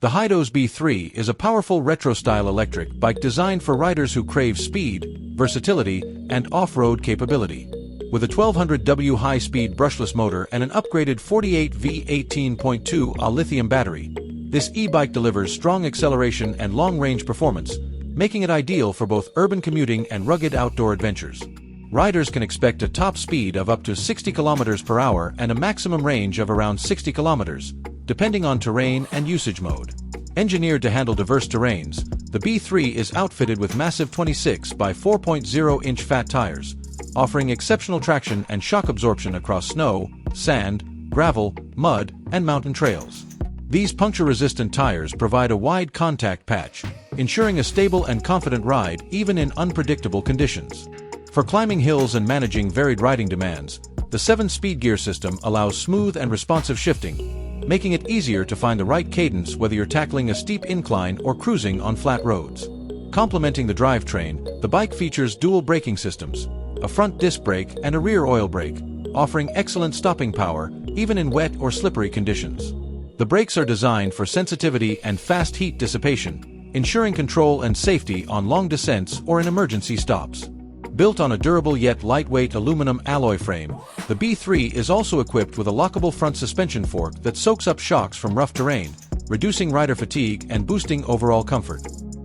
The Hidoes B3 is a powerful retro-style electric bike designed for riders who crave speed, versatility, and off-road capability. With a 1200W high-speed brushless motor and an upgraded 48V 18.2AH lithium battery, this e-bike delivers strong acceleration and long-range performance, making it ideal for both urban commuting and rugged outdoor adventures. Riders can expect a top speed of up to 60 km per hour and a maximum range of around 60 km, depending on terrain and usage mode. Engineered to handle diverse terrains, the B3 is outfitted with massive 26 by 4.0-inch fat tires, offering exceptional traction and shock absorption across snow, sand, gravel, mud, and mountain trails. These puncture-resistant tires provide a wide contact patch, ensuring a stable and confident ride even in unpredictable conditions. For climbing hills and managing varied riding demands, the 7-speed gear system allows smooth and responsive shifting, making it easier to find the right cadence whether you're tackling a steep incline or cruising on flat roads. Complementing the drivetrain, the bike features dual braking systems, a front disc brake and a rear oil brake, offering excellent stopping power even in wet or slippery conditions. The brakes are designed for sensitivity and fast heat dissipation, ensuring control and safety on long descents or in emergency stops. Built on a durable yet lightweight aluminum alloy frame, the B3 is also equipped with a lockable front suspension fork that soaks up shocks from rough terrain, reducing rider fatigue and boosting overall comfort.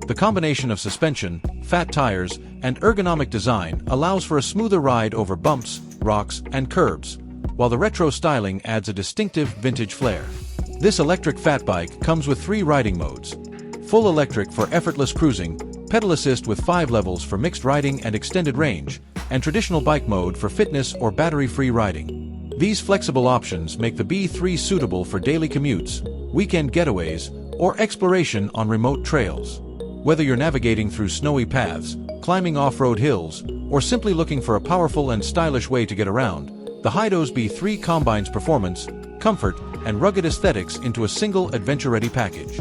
The combination of suspension, fat tires, and ergonomic design allows for a smoother ride over bumps, rocks, and curbs, while the retro styling adds a distinctive vintage flair. This electric fat bike comes with 3 riding modes: full electric for effortless cruising, pedal assist with 5 levels for mixed riding and extended range, and traditional bike mode for fitness or battery-free riding. These flexible options make the B3 suitable for daily commutes, weekend getaways, or exploration on remote trails. Whether you're navigating through snowy paths, climbing off-road hills, or simply looking for a powerful and stylish way to get around, the Hidoes B3 combines performance, comfort, and rugged aesthetics into a single adventure-ready package.